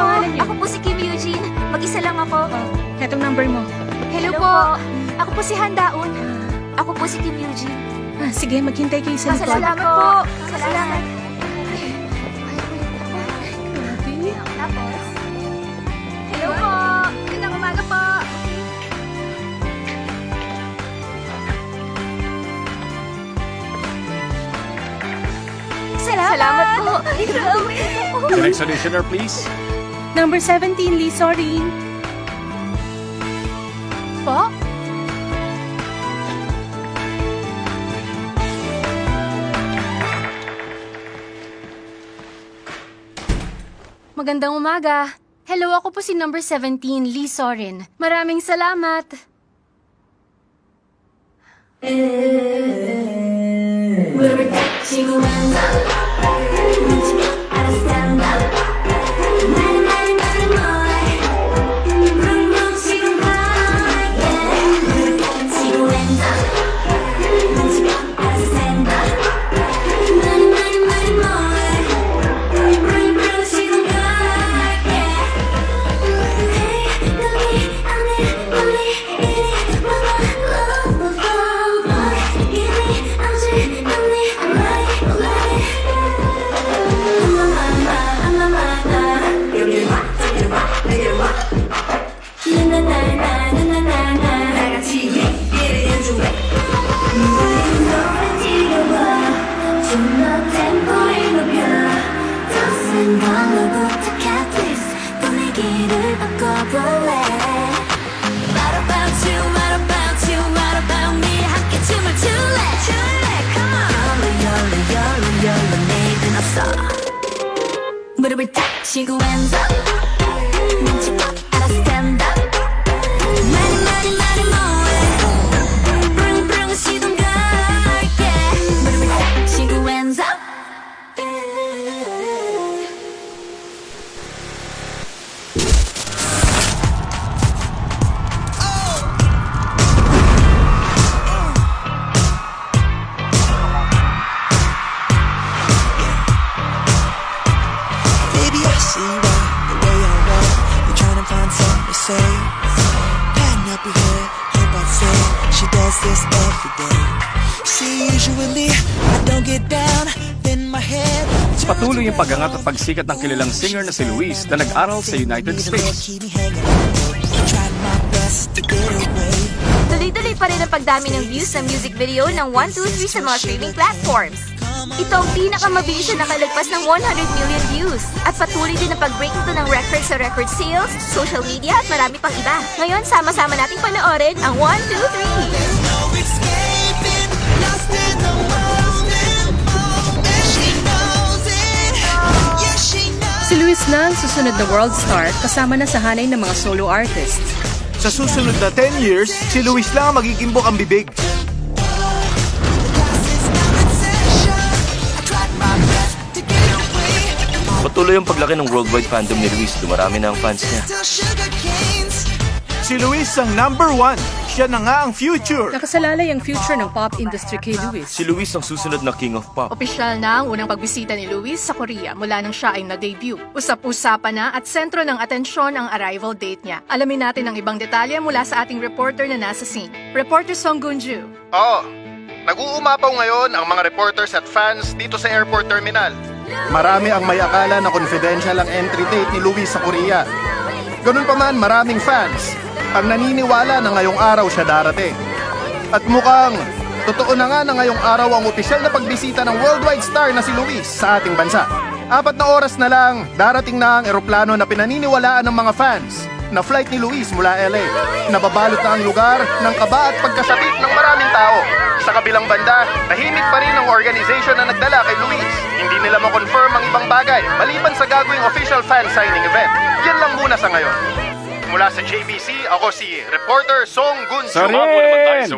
pangalan niyo? Ako po si Kim Eugene. Mag-isa lang ako. Etong number mo. Hello po. Ako po si Handaon. Ako po si Kim Eugene. Sige, maghintay kayo sa likod. Salamat po. Salamat. Tapos, hello po. Magandang umaga po. Salamat po. The next auditioner, please. Number 17, Lee Sorin. Po? Magandang umaga. Hello, ako po si number 17, Lee Sorin. Maraming salamat. 치고 hands up 눈치 딱 알아 stand up 많이 뭐해 부릉부릉 시동 걸게 무릎을 딱 치고 hands up Patuloy yung pagangat at pagsikat ng kilalang singer na si Luis na nag-aral sa United States. Tuloy-tuloy pa rin ang pagdami ng views sa music video ng 123 sa mga streaming platforms. Ito ang pinakamabilis na nakalagpas ng 100 million views. At patuloy din ang pag-break ito ng record sa record sales, social media at marami pang iba. Ngayon, sama-sama nating panoorin ang 123. Si Luis na ang susunod na world star kasama na sa hanay ng mga solo artists. Sa susunod na 10 years, si Luis lang ang magiging bukang bibig. Patuloy ang paglaki ng worldwide fandom ni Luis. Dumarami na ang fans niya. Si Luis ang number 1. Siya na nga ang future. Nakasalalay ang future ng pop industry kay Luis. Si Luis ang susunod na King of Pop. Opisyal na ang unang pagbisita ni Luis sa Korea mula nang siya ay na-debut. Usap-usapan na at sentro ng atensyon ang arrival date niya. Alamin natin ang ibang detalye mula sa ating reporter na nasa scene. Reporter Song Gunju. Nag-uumapaw ngayon ang mga reporters at fans dito sa airport terminal. Marami ang may akala na confidential ang entry date ni Luis sa Korea. Ganun pa man, maraming fans ang naniniwala na ngayong araw siya darating. At mukhang totoo na nga na ngayong araw ang opisyal na pagbisita ng worldwide star na si Luis sa ating bansa. 4 na oras na lang, darating na ang eroplano na pinaniniwalaan ng mga fans na flight ni Luis mula LA. Nababalot na ang lugar ng kaba at pagkasabik ng maraming tao. Sa kabilang banda, tahimik pa rin ang organization na nagdala kay Luis. Hindi nila ma-confirm ang ibang bagay maliban sa gagawing official fan signing event. Yan lang muna sa ngayon. Mula sa JBC, ako si reporter Song Gunju. Sorin!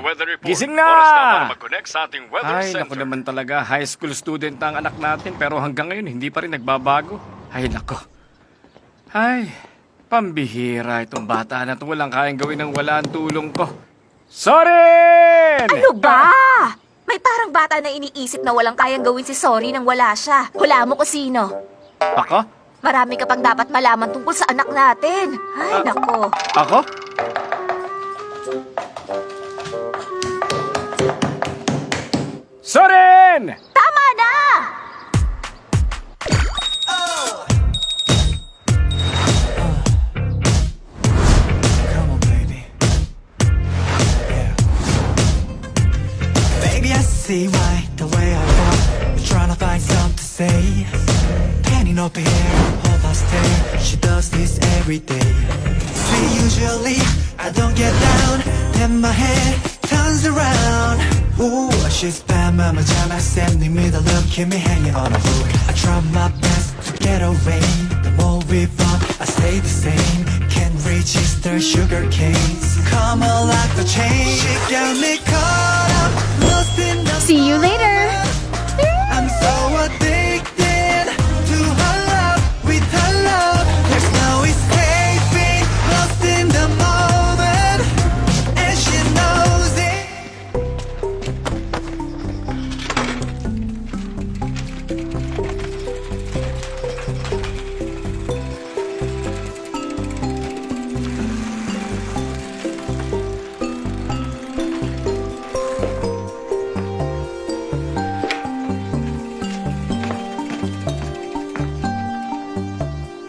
Gising na! Oras na para mag-connect sa ating weather Ay, center. naku naman talaga. High school student ang anak natin pero hanggang ngayon hindi pa rin nagbabago. Ay, nako. Ay, pambihira itong bata na ito. Walang kayang gawin ng wala ang tulong ko. Sorin! Ano ba? May parang bata na iniisip na walang kayang gawin si Sorry nang wala siya. Hula mo kung sino. Ako? Marami ka pang dapat malaman tungkol sa anak natin. Ay, nako. Ako? Soren! Tama na! Come on, baby. Yeah. Baby, I see why the way I walk. You're trying to find something to say. Panning up here, hold my stare. She does this every day. See, usually I don't get down, then my head turns around. Ooh, she's bad, mama, time I stand in the middle of keep me hanging on a hook. I try my best to get away. The more we bump, I stay the same. Can't reach Easter sugar canes. Come on like the chain. She got me caught up, lost in the See you later! I'm so addicted to her love, with her love. There's no escaping, lost in the moment, and she knows it.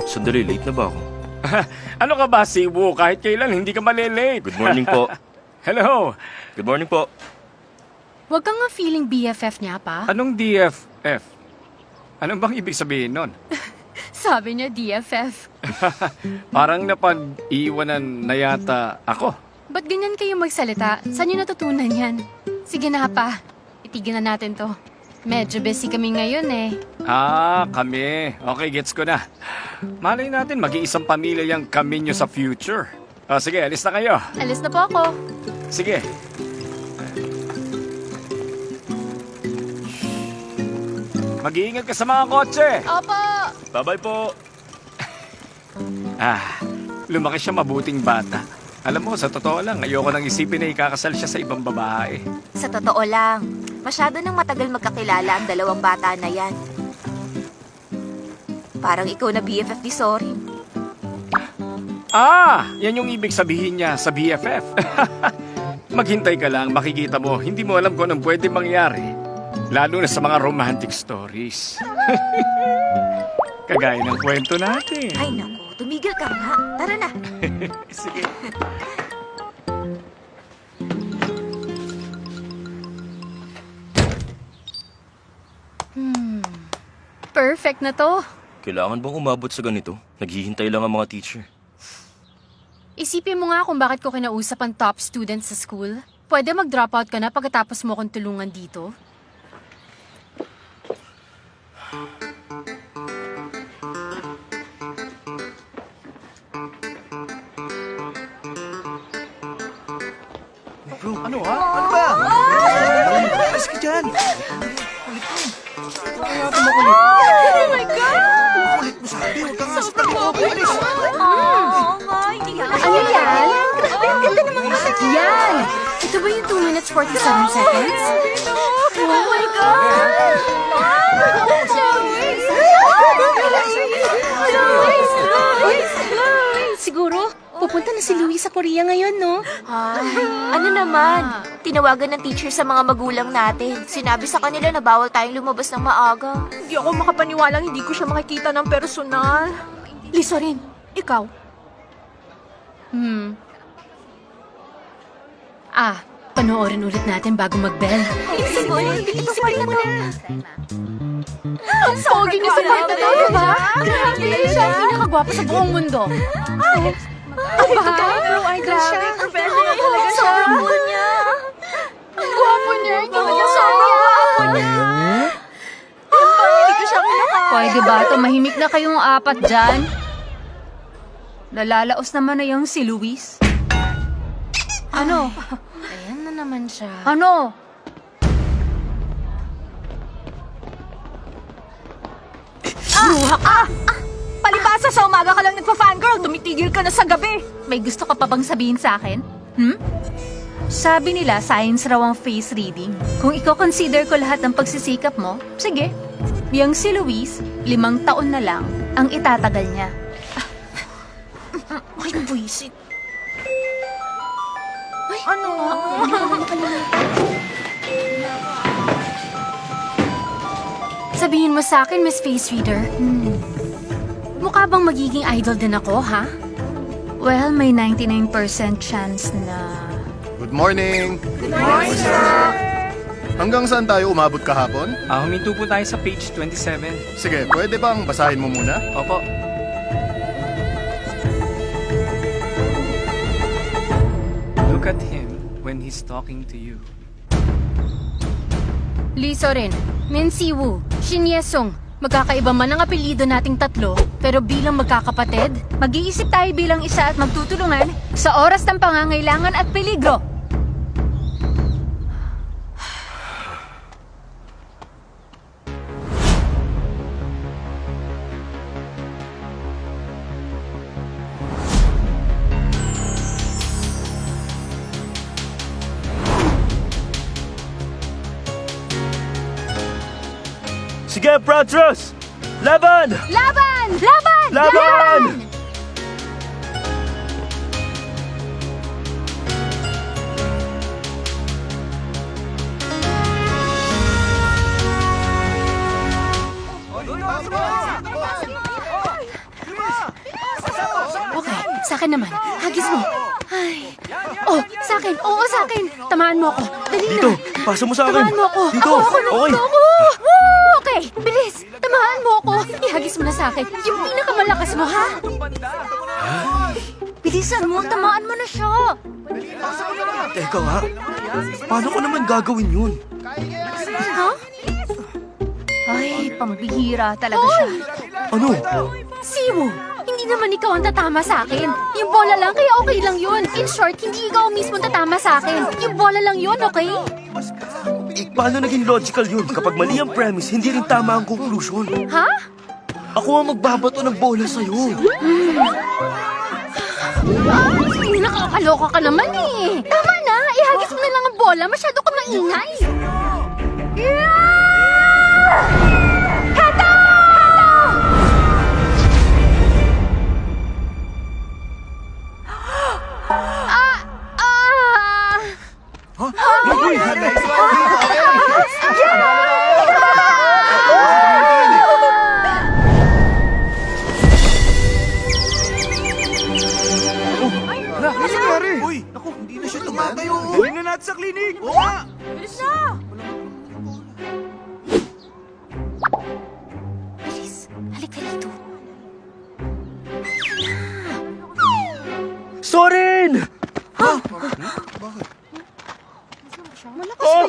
Sandali, late na ba ako? Ano ka ba, Siwu? Kahit kailan, hindi ka malilate. Good morning po. Hello! Good morning po. Huwag kang nga feeling BFF niya pa. Anong DFF? Anong bang ibig sabihin nun? Sabi niya DFF. Parang napag-iwanan na yata ako. Ba't ganyan kayo magsalita? Saan niyo natutunan yan? Sige na pa. Itigil na natin to. Medyo busy kami ngayon eh. Ah, kami. Okay, gets ko na. Malay natin, mag-iisang pamilya yung kami nyo sa future. Sige, alis na kayo. Alis na po ako. Sige. Mag-iingat ka sa mga kotse. Opo! Bye-bye po. Lumaki siya mabuting bata. Alam mo, sa totoo lang, ayoko nang isipin na ikakasal siya sa ibang babae. Sa totoo lang, masyado nang matagal magkakilala ang dalawang bata na yan. Parang ikaw na BFF ni Sorin. Yan yung ibig sabihin niya sa BFF. Maghintay ka lang, makikita mo, hindi mo alam kung anong pwede mangyari. Lalo na sa mga romantic stories. Kagaya ng kwento natin. Ay, naku, tumigil ka nga. Tara na. Sige. Perfect na to. Kailangan bang umabot sa ganito? Naghihintay lang ang mga teacher. Isipin mo nga kung bakit ko kinausap ang top students sa school. Pwede mag-drop out ka na pagkatapos mo akong tulungan dito. Bro, ano ha? Ano ba? Alis ka dyan. Oh my God! Kulit mo sabi, huwag ka nga sa tabi ko. Alis. Oo nga, hindi ka Ano yan? Grabe, ang ganda naman yan! Ito ba yung 2 minutes 47 seconds? Oh my God! Siguro, pupunta na si Louie sa Korea ngayon, no? Ano naman? Tinawagan ng teacher sa mga magulang natin. Sinabi sa kanila na bawal tayong lumabas ng maaga. Hindi ako makapaniwalang hindi ko siya makikita ng personal. Lisa rin, ikaw. Panoorin ulit natin bago mag-bell. Ang pogi niya sa mga to, diba? Grabe siya, ang pinakagwapa sa buong mundo. Pro idol siya. Professional talaga siya. Sobrang niya. Ang gwapo niya. Sobrang gwapo niya. Hindi ko siya kinakaya. Pwede ba tumahimik na kayong apat dyan? Nalalaos naman na yung si Luis. Ano? Ayan na naman siya. Ano? Palibasa sa umaga ka lang nagpa-fangirl. Tumitigil ka na sa gabi. May gusto ka pa bang sabihin sa akin? Sabi nila, science raw ang face reading. Kung i-consider ko lahat ng pagsisikap mo, sige. Yang si Luis, 5 taon na lang, ang itatagal niya. Ay, buwisit. Sabihin mo sa akin, Miss Face Reader. Mukha bang magiging idol din ako, ha? Well, may 99% chance na... Good morning! Hanggang saan tayo umabot kahapon? Huminto po tayo sa page 27. Sige, pwede bang basahin mo muna? Opo. Look at him when he's talking to you. Lee Soren, Min Siwoo, Shin Yesung. Magkakaiba man ang apelyido nating tatlo, pero bilang magkakapatid, Mag-iisip tayo bilang isa at magtutulungan sa oras ng pangangailangan at peligro. Sige, Pratras! Laban! Laban! Laban! Laban! okay, sa akin naman. Hagis mo. Ay. Oh, sa akin. Oo, sa akin. Tamaan mo ako. Dali Dito, na. pasa mo sa akin. Tamaan mo ako. Dito, Ako, okay. Ako. Woo! Okay, bilis. Tamaan mo ako. Ihagis mo na sa akin. Yung pinakamalakas mo, ha? Bilisan mo, tamaan mo na siya. Teka nga, paano ko naman gagawin yun? Ha? Ay, pambihira talaga siya. Ano? Siwu, hindi naman ikaw ang tatama sa akin. Yung bola lang, kaya okay lang yun. In short, hindi ikaw mismo tatama sa akin. Yung bola lang yun, okay? Paano naging logical yun? Kapag mali ang premise, hindi rin tama ang conclusion. Ha? Ako ang magbabato ng bola sa'yo. Ay, nakakaloka ka naman eh. Tama na, ihagis mo na lang ang bola. Masyado ka maingay. Kata! Uy, naku, hindi na siya tumatayo. Dali na natin sa klinik. Oo nga. Bilis, halika rito. Soren! Malakas ba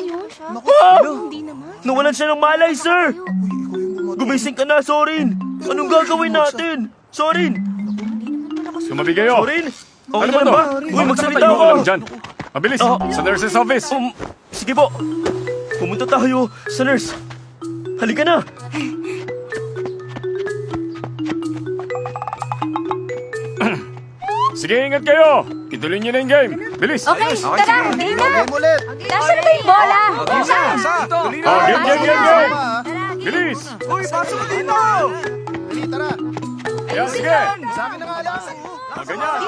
yun? Hindi naman. Nawalan siya ng malay, sir! Gumising ka na, Soren! Anong gagawin natin? Soren! Sumabi kayo. Soren! Okay Ano ka ba na to? ba? Uy, magsalita Tayo ka! lang dyan. Mabilis, sa nurse's office. Sige po. Pumunta tayo sa nurse. Halika na. Sige, ingat kayo. Ituloy niyo na yung game. Bilis. Okay, tara, dali na. Game ulit! Nasaan ba yung bola? Dali na. Game. Bilis. Uy, pasok ka dito. Dali, tara! Yan, sige. Sa akin na nga lang! Ganyan.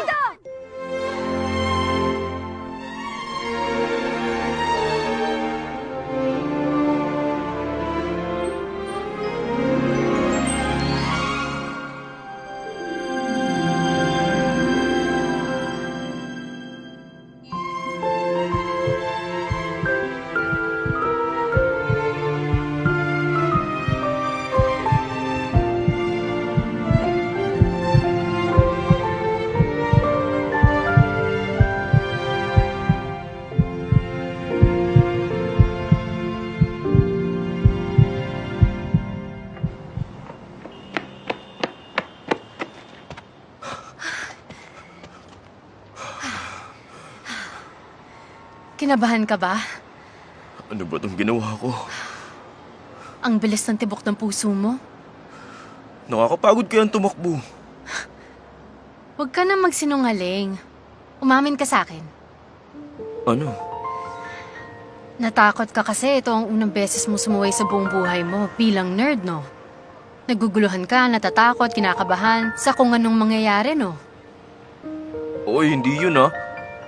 Kinabahan ka ba? Ano ba itong ginawa ko? Ang bilis ng tibok ng puso mo. Nakakapagod kaya ang tumakbo. Huwag ka na magsinungaling. Umamin ka sa akin. Ano? Natakot ka kasi ito ang unang beses mo sumuway sa buong buhay mo bilang nerd, no? Naguguluhan ka, natatakot, kinakabahan sa kung anong mangyayari, no? Oy, hindi yun ah.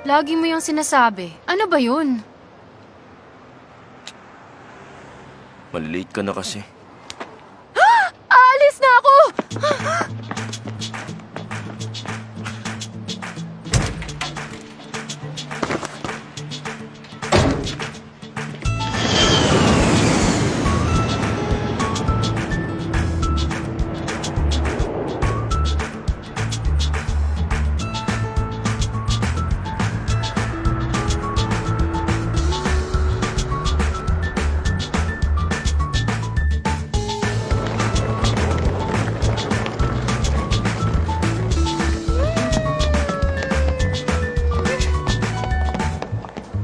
Lagi mo yung sinasabi. Ano ba yun? Malilate ka na kasi. Aalis na ako!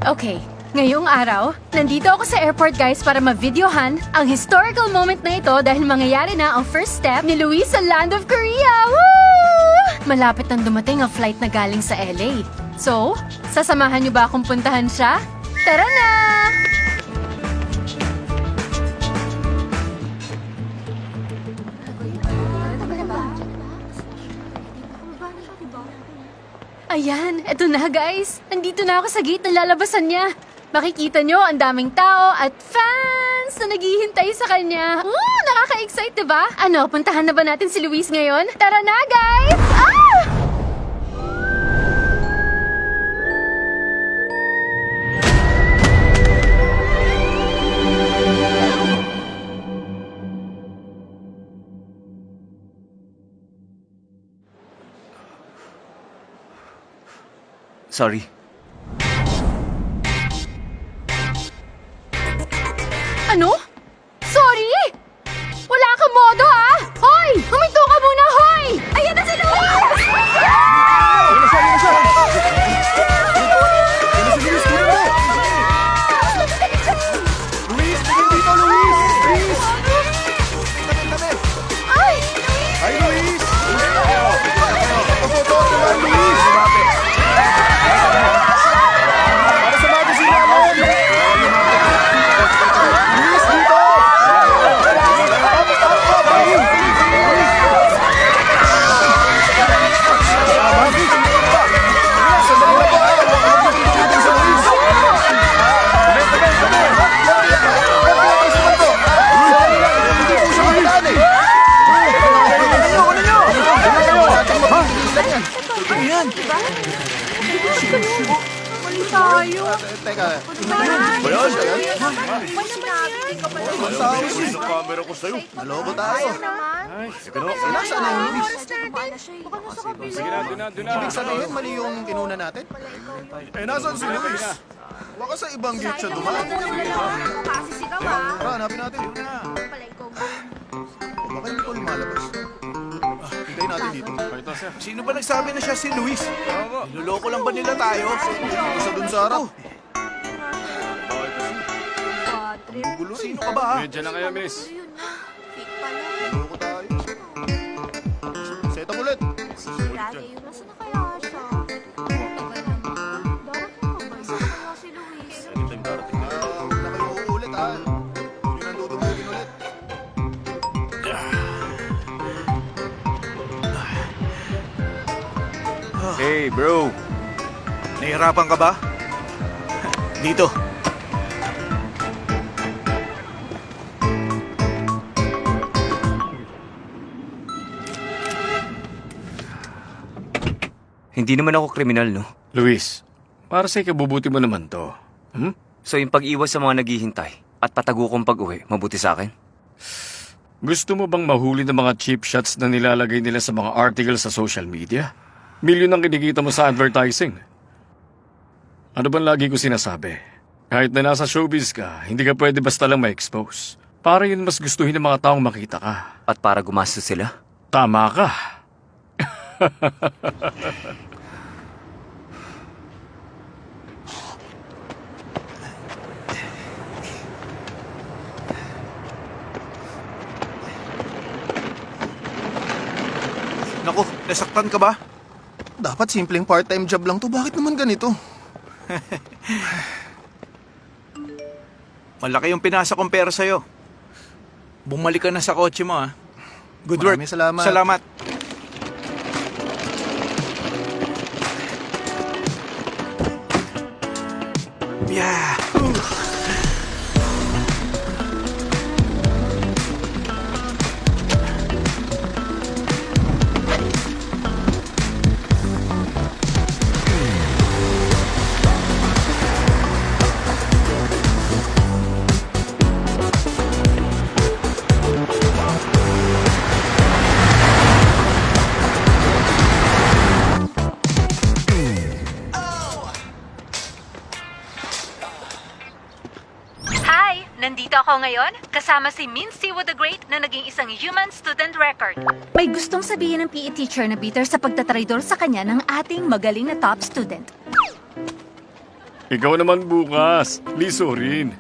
Okay, ngayong araw, nandito ako sa airport guys para ma-videohan ang historical moment na ito dahil mangyayari na ang first step ni Luis sa Land of Korea! Woo! Malapit nang dumating ang flight na galing sa LA. So, sasamahan niyo ba akong puntahan siya? Tara na! Ayan, eto na guys. Nandito na ako sa gate ng lalabasan niya. Makikita nyo, ang daming tao at fans na naghihintay sa kanya. Nakaka-excite, diba? Ano, puntahan na ba natin si Luis ngayon? Tara na, guys! Ah! Sorry. Ano? Sorry! Wala kang modo, ah! Hoy! Huminto ka muna, hoy! Ayan na si Luis! Luis, tingin dito, Luis! Luis! Tabi! Ay! Ay, Luis! Pafoto ka naman, Luis! Para sa magazine namin! Luis, dito! Teka. Wala siya yan? Camera ko sa'yo. Naloko tayo. Nasaan na yung Luis? Sige na, doon na. Ibig sabihin, mali yung kinuna natin? Nasaan si Luis? Baka sa ibang gate siya dumaan. Tara, hanapin natin. Baka hindi ko lumalabas. Hintayin natin dito. Sino ba nagsabi na siya si Luis? Niloloko lang ba nila tayo? Isa dun sa harap. Sino ka ba ha? Medyo na kayo, miss. Naloko tayo. Set up ulit. Huwag na kayo uulit ha. Hindi na dudumugin ulit. Hey bro, nahihirapan ka ba? Dito. Hindi naman ako kriminal, no? Luis, para sa ikabubuti mo naman to. So yung pag-iwas sa mga naghihintay at patago kong pag-uwi, mabuti sa akin? Gusto mo bang mahuli ng mga cheap shots na nilalagay nila sa mga articles sa social media? Milyon ang kinikita mo sa advertising. Ano bang lagi ko sinasabi? Kahit na nasa showbiz ka, hindi ka pwede basta lang ma-expose. Para yun mas gustuhin ng mga taong makita ka. At para gumastos sila? Tama ka. Naku, nasaktan ka ba? Dapat simpleng part-time job lang to. Bakit naman ganito? Malaki yung pinasa kong pera sa'yo. Bumalik ka na sa kotse mo ha. Good work. Maraming salamat. Salamat. Yeah. Hi! Nandito ako ngayon kasama si Min Siwo the Great na naging isang human student record. May gustong sabihin ng PE teacher na bitter sa pagtatraidor sa kanya ng ating magaling na top student. Ikaw naman bukas. Liso rin.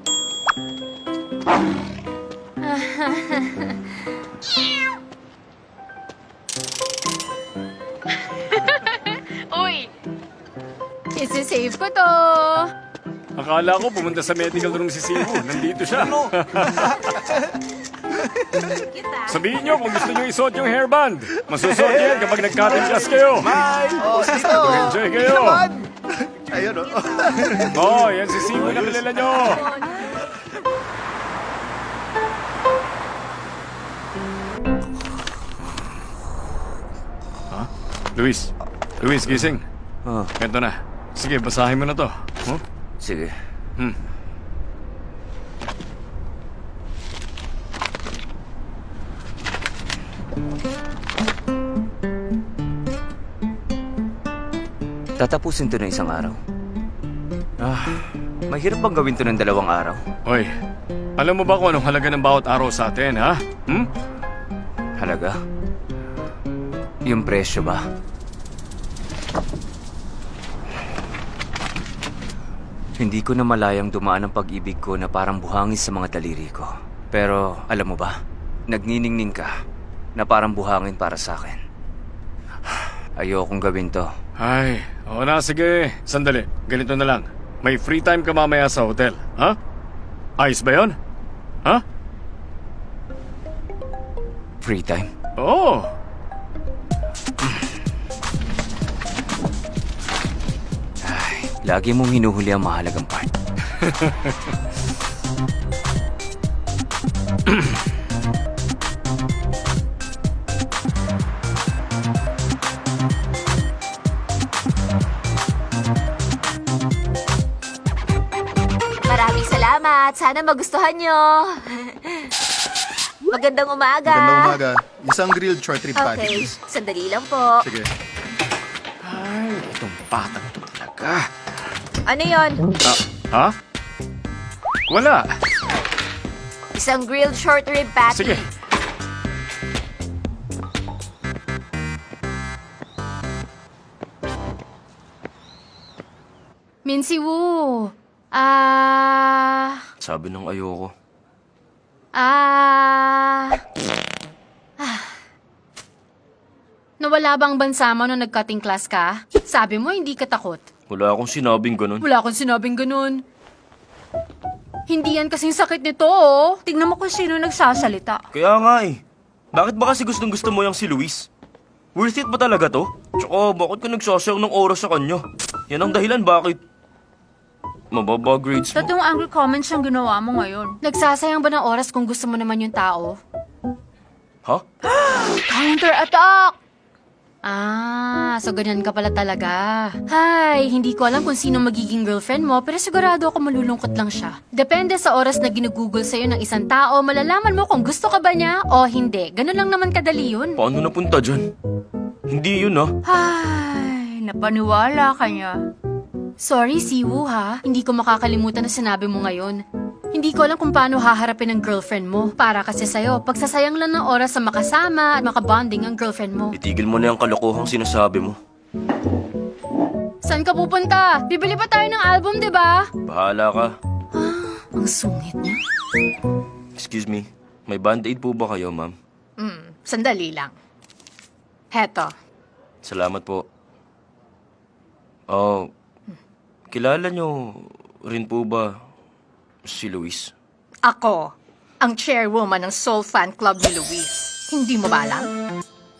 Uy! Isi-save ko to. Akala ko pumunta sa medical room si Simu. Nandito siya. Sabihin niyo kung gusto niyo isuot yung hairband. Masusuot yan kapag nag-cutting class kayo. Oh, dito. Enjoy kayo. Ayun, Oh, yan si Simu na kilala niyo. Ha? Luis. Luis, gising. Ganito na. Sige, basahin mo na to. Huh? Sige. Tatapusin to ng isang araw. Mahirap bang gawin to ng 2 araw? Hoy, alam mo ba kung anong halaga ng bawat araw sa atin, ha? Halaga? Yung presyo ba? Hindi ko na malayang dumaan ang pag-ibig ko na parang buhangin sa mga daliri ko. Pero alam mo ba, nagniningning ka na parang buhangin para sa akin. Ayokong gawin to. Ay, oo na, sige. Sandali, ganito na lang. May free time ka mamaya sa hotel, ha? Ayos ba yun? Ha? Free time? Oo. Lagi mong hinuhuli ang mahalagang part. Maraming salamat. Sana magustuhan nyo. Magandang umaga. Magandang umaga. Isang grilled short rib Okay, patties. sandali lang po. Sige. Ay, itong batang ito talaga. Ano yon? Ha? Wala. Isang grilled short rib patty. Sige. Minsi Wu. Sabi ng ayoko. Nawala bang bansa mo nung nag-cutting class ka? Sabi mo hindi ka takot. Wala akong sinabing ganun. Wala akong sinabing ganun. Hindi yan kasing sakit nito, oh. Tingnan mo kung sino nagsasalita. Kaya nga eh. Bakit ba kasi gustong gusto mo yung si Luis? Worth it ba talaga to? Tsaka bakit ka nagsasayang ng oras sa kanya? Yan ang dahilan bakit mababa grades mo. Tatlong angry comments ang ginawa mo ngayon. Nagsasayang ba ng oras kung gusto mo naman yung tao? Ha? Counter-attack! So ganyan ka pala talaga. Hay, hindi ko alam kung sino magiging girlfriend mo, pero sigurado ako malulungkot lang siya. Depende sa oras na ginugugol sa'yo ng isang tao, malalaman mo kung gusto ka ba niya o hindi. Ganun lang naman kadali yun. Paano napunta dyan? Hindi yun ah. Ay, napaniwala ka niya. Sorry, Siwu ha. Hindi ko makakalimutan na sinabi mo ngayon. Hindi ko alam kung paano haharapin ang girlfriend mo. Para kasi sa'yo, pagsasayang lang ng oras sa makasama at makabonding ang girlfriend mo. Itigil mo na yung kalokohang sinasabi mo. Saan ka pupunta? Bibili pa tayo ng album, di ba? Bahala ka. Ang sungit niya. Excuse me, may band-aid po ba kayo, ma'am? Sandali lang. Heto. Salamat po. Oh, kilala nyo rin po ba si Luis? Ako, ang chairwoman ng Soul Fan Club ni Luis. Hindi mo ba alam?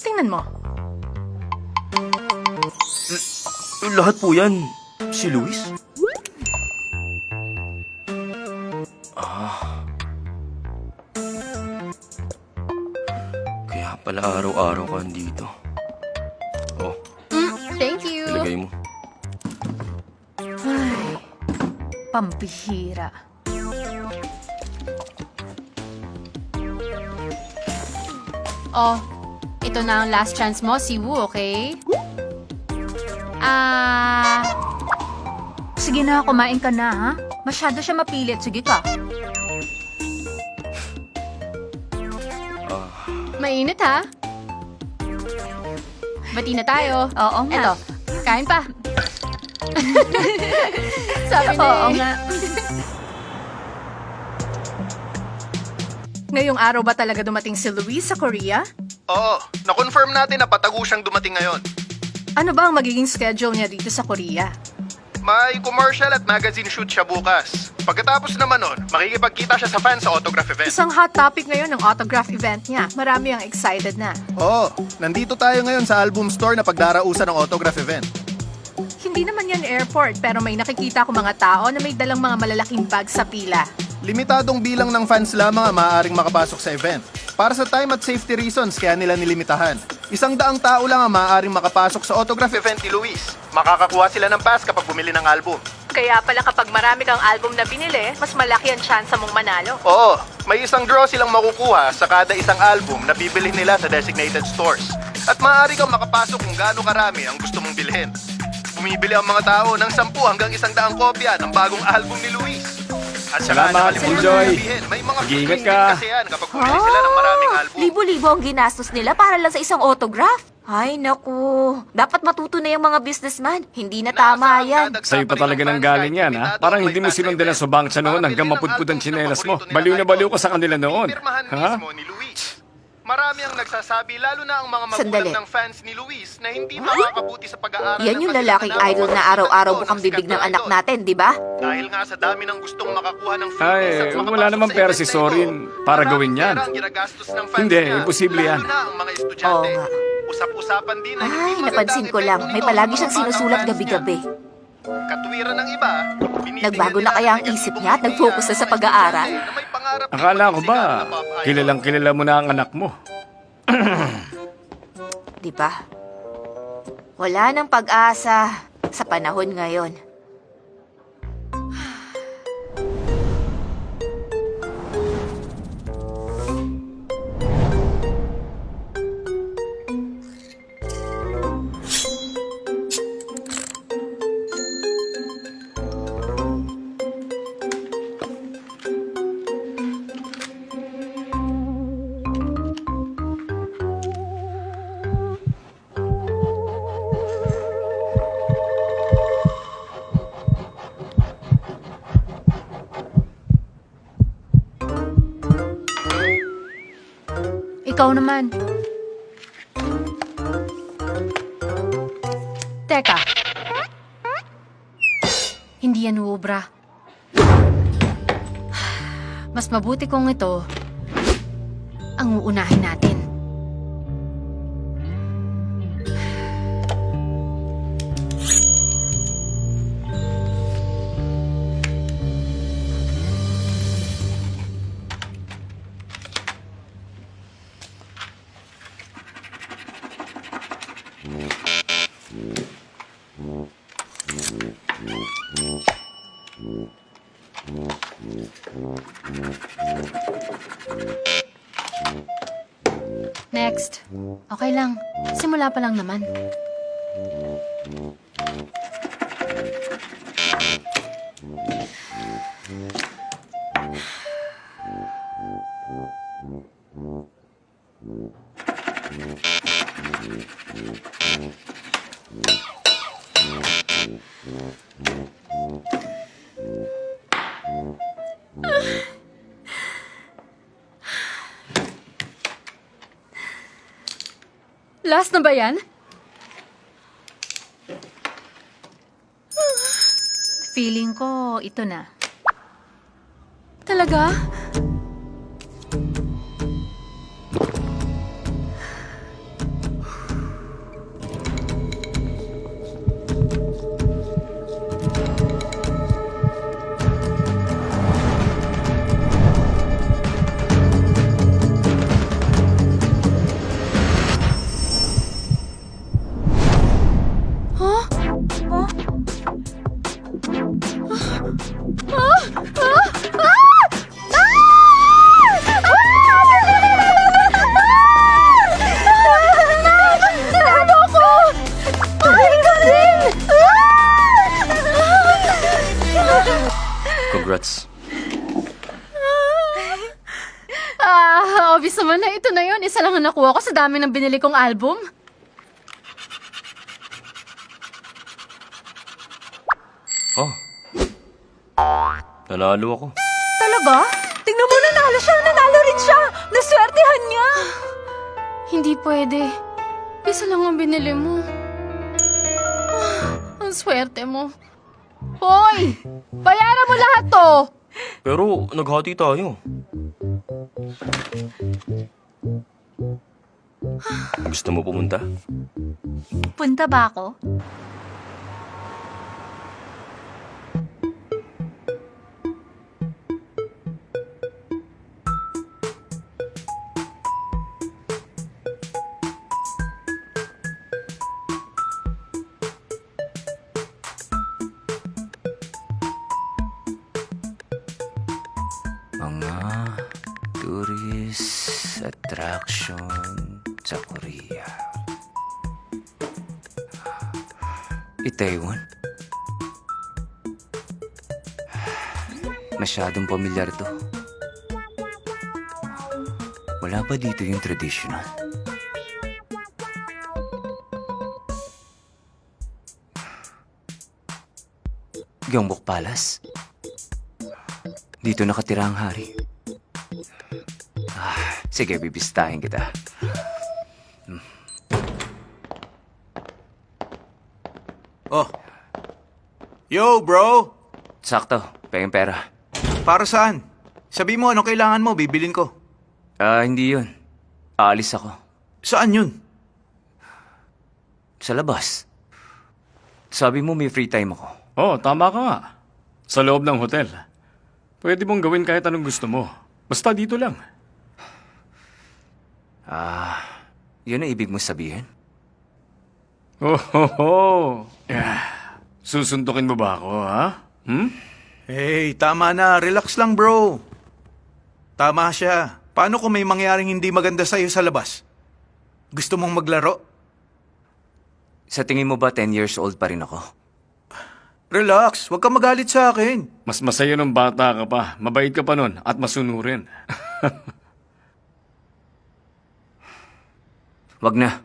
Tingnan mo. Lahat po yan, si Luis? Kaya pala araw-araw ka dito. Oh, Thank you. ilagay mo. Ay, pambihira. Oh, ito na ang last chance mo, si Wu, okay? Sige na, kumain ka na, ha? Masyado siya mapilit. Sige ka. Mainit, ha? Bati na tayo. Oo nga. Eto, kain pa. Sabi na Oo eh. nga. Ngayong araw ba talaga dumating si Luis sa Korea? Oo, na-confirm natin na patago siyang dumating ngayon. Ano ba ang magiging schedule niya dito sa Korea? May commercial at magazine shoot siya bukas. Pagkatapos naman nun, makikipagkita siya sa fans sa autograph event. Isang hot topic ngayon ng autograph event niya. Marami ang excited na. Oo, nandito tayo ngayon sa album store na pagdarausan ng autograph event. Hindi naman yan airport, pero may nakikita ko mga tao na may dalang mga malalaking bag sa pila. Limitadong bilang ng fans lamang ang maaaring makapasok sa event. Para sa time at safety reasons, kaya nila nilimitahan. 100 tao lang ang maaaring makapasok sa autograph event ni Luis. Makakakuha sila ng pass kapag bumili ng album. Kaya pala kapag marami kang album na binili, mas malaki ang chance mong manalo. Oo, may isang draw silang makukuha sa kada isang album na bibili nila sa designated stores. At maaari kang makapasok kung gaano karami ang gusto mong bilhin. Bumibili ang mga tao ng 10 hanggang 100 kopya ng bagong album ni Luis. At saka Salamat, nakalimutan Enjoy. kong sabihin, may mga Mag-iingat free ka. kasi yan kapag bumili sila ng maraming album. Libo-libo ang ginastos nila para lang sa isang autograph. Ay, naku. Dapat matuto na yung mga businessman. Hindi na tama yan. Sa'yo pa talaga nang galing yan, ha? Parang hindi mo sinundan ang subang sa noon hanggang mapudpud ang tsinelas mo. Baliw na baliw ka sa kanila noon. Pirmahan Ha? mismo ni Luis. Marami ang nagsasabi, lalo na ang mga Sandali. magulang ng fans ni Luis na hindi makakabuti sa pag-aaral. Yan ng yung kanilang lalaking anak. idol na araw-araw Ito, bukang bibig ng sikat na anak idol. natin, di ba? Dahil nga sa dami ng gustong makakuha ng free Ay, pass at wala makapasok namang sa pera event si na Sorin ito, para maraming gawin yan. pera ang ginagastos ng fans Hindi, niya, imposible yan. lalo na ang mga estudyante. Oo nga. Usap-usapan din na hindi Ay, maganda napansin ang ko lang. epekto May nito palagi sa siyang mga batang sinusulat fans gabi-gabi. niya. Katwiran ng iba, binibigyan Nagbago na nila kaya ang ng isip negatibong niya at nag-focus na ideya sa ang mga pag-aaral? estudyante na may pangarap din Akala ko ba, magsikat na pop idol. kilalang kilala mo na ang anak mo. Di ba? Wala nang pag-asa sa panahon ngayon. Ikaw naman. Teka. Hindi yan ubra. Mas mabuti kung ito ang uunahin natin. Next. Okay lang. Simula pa lang naman. Last na ba yan? Feeling ko, ito na. Talaga? Congrats. Obvious naman na ito na yun. Isa lang ang nakuha ko sa dami ng binili kong album. Oh. Nanalo ako. Talaga? Tingnan mo, nanalo siya! Nanalo rin siya! Naswertehan niya! Hindi pwede. Isa lang ang binili mo. Ang swerte mo. Hoy! Bayaran mo lahat to! Pero naghati tayo. Gusto mo pumunta? Punta ba ako? Mga tourist attraction sa Korea. Itaewon? Masyadong pamilyar to. Wala ba dito yung traditional? Gyeongbok Palace? Dito nakatira ang hari. Sige, bibistahin kita. Oh. Yo, bro! Sakto, pengeng pera. Para saan? Sabi mo, anong kailangan mo, bibilin ko. Hindi yun. Aalis ako. Saan yun? Sa labas. Sabi mo may free time ako. Oh, tama ka nga. Sa loob ng hotel. Pwede mong gawin kahit anong gusto mo. Basta dito lang. Yun ang ibig mo sabihin? Oh. Susuntukin mo ba ako, ha? Hey, tama na. Relax lang, bro. Tama siya. Paano kung may mangyaring hindi maganda sa'yo sa labas? Gusto mong maglaro? Sa tingin mo ba 10 years old pa rin ako? Relax. Huwag ka magalit sa akin. Mas masaya nung bata ka pa. Mabait ka pa nun at masunurin. Wag na.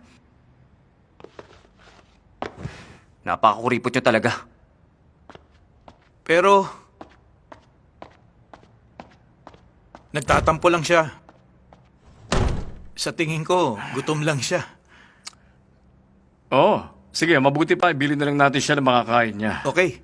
Napakakuripot nyo talaga. Pero, nagtatampo lang siya. Sa tingin ko, gutom lang siya. Oo. Sige, mabuti pa. Bilhin na lang natin siya ng makakain niya. Okay.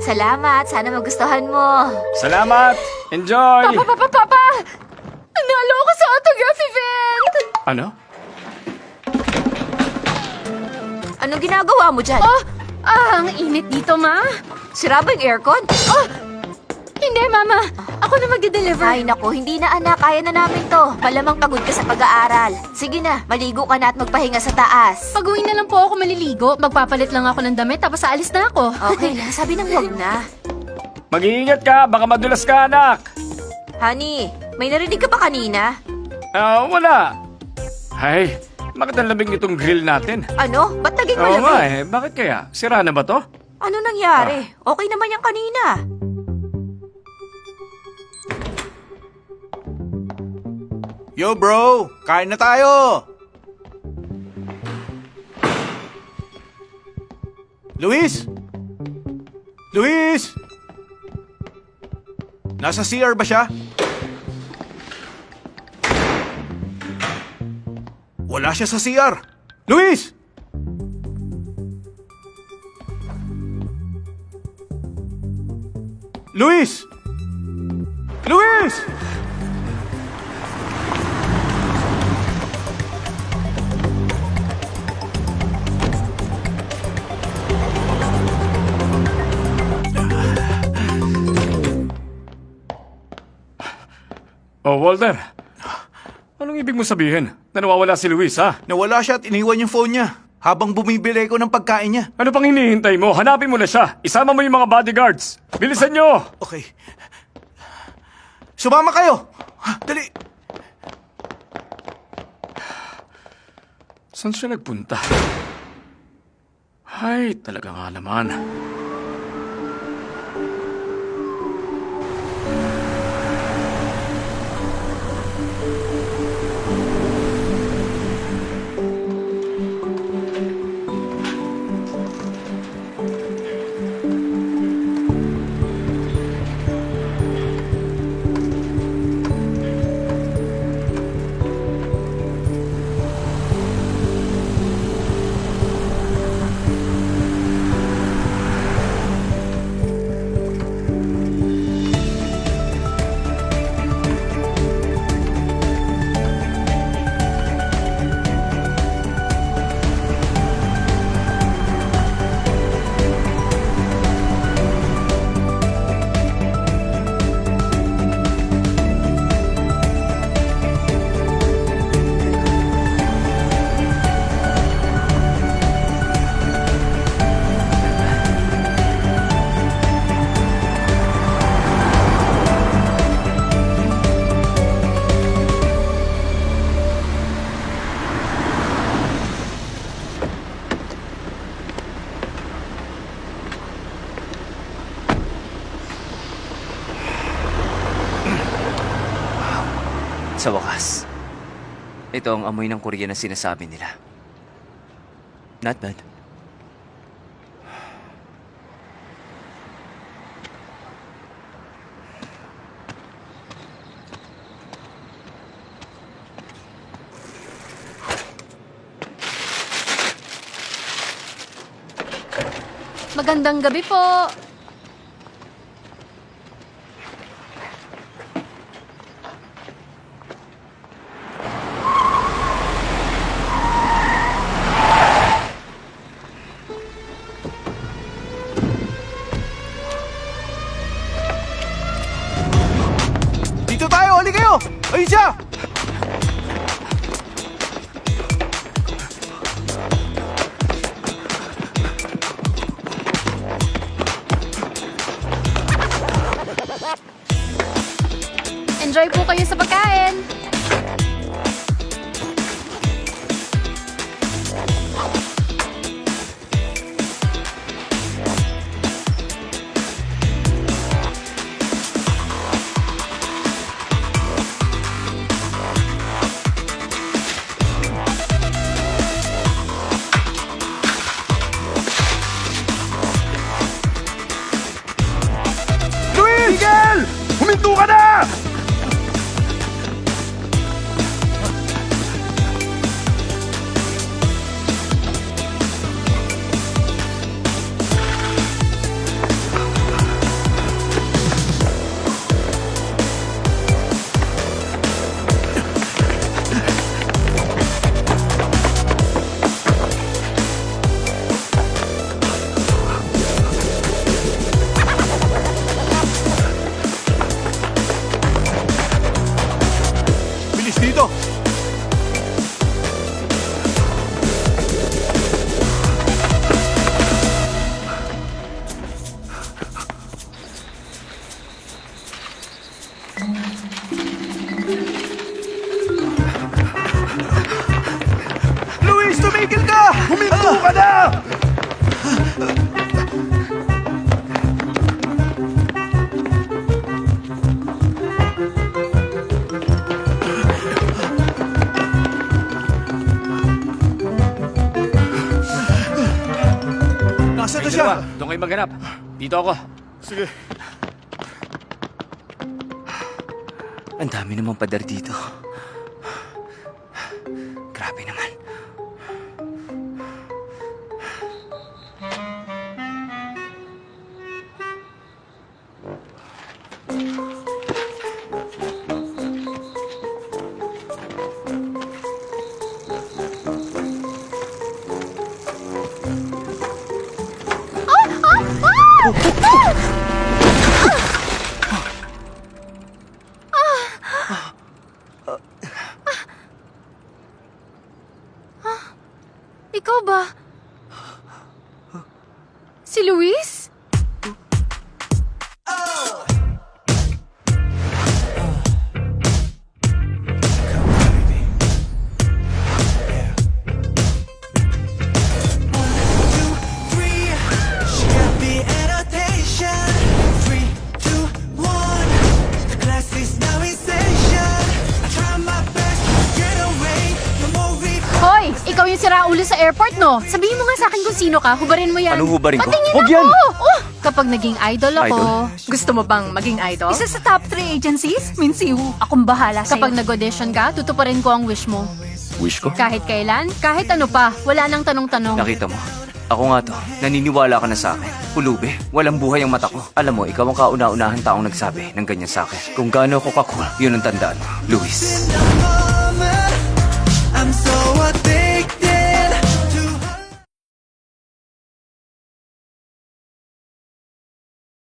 Salamat. Sana magustuhan mo. Salamat! Enjoy! Papa! Nanalo ako sa autograph event! Ano? Anong ginagawa mo dyan? Ang init dito, ma. Sira ba yung aircon? Hindi, mama. Ako na magde-deliver. Ay, naku, hindi na anak. Kaya na namin to. Malamang pagod ka sa pag-aaral. Sige na, maligo ka na at magpahinga sa taas. Pag-uwi na lang po ako maliligo. Magpapalit lang ako ng damit tapos aalis na ako. Okay lang, sabi ng wag na. Mag-iingat ka, baka madulas ka, anak. Honey, may narinig ka ba kanina? Wala. Ay, bakit ang lamig nitong grill natin? Ano? Ba't naging Oo nga malamig? bakit kaya? Sira na ba to? Ano nangyari? Okay naman yan kanina. Yo bro, kain na tayo! Luis? Luis? Nasa CR ba siya? Wala siya sa CR. Luis! Luis! Luis! Oh, Walter. Anong ibig mo sabihin? Na nawawala si Luis, ha? Nawala siya at iniwan yung phone niya habang bumibili ko ng pagkain niya. Ano pang hinihintay mo? Hanapin mo na siya. Isama mo yung mga bodyguards. Bilisan nyo! Okay. Sumama kayo! Dali! Saan siya nagpunta? Ay, talaga nga naman. Sa wakas, ito ang amoy ng Korea na sinasabi nila. Not bad. Magandang gabi po. Dito tayo! Hali kayo! Ayun siya! Enjoy po kayo sa pagkain. Luis! Miguel! Huminto ka na! Bilis dito! Luis, tumigil ka! Huminto ka na! dalawa. Doon kayo maghanap. Dito ako. Sige. Ang dami namang pader dito. Grabe naman. Ikaw ba? Si Luis? She got the annotation. 3, 2, 1. The class is now in session. I try my best to get away. The more we Hoy! Ikaw yung siraulo sa airport, no? Sabihin mo nga sa akin kung sino ka. Hubarin mo yan. Ano hubarin ko? Patingin Huwag ako! yan! Oh, kapag naging idol ako... Gusto mo bang maging idol? Isa sa top 3 agencies, Minsiu. Akong bahala sa'yo. Kapag nag-audition ka, tutuparin ko ang wish mo. Wish ko? Kahit kailan, kahit ano pa, wala nang tanong-tanong. Nakita mo. Ako nga to. Naniniwala ka na sa akin. Pulubi, walang buhay ang mata ko. Alam mo, ikaw ang kauna-unahang taong nagsabi ng ganyan sa akin. Kung gaano ako ka-cool, yun ang tandaan mo. Luis. know.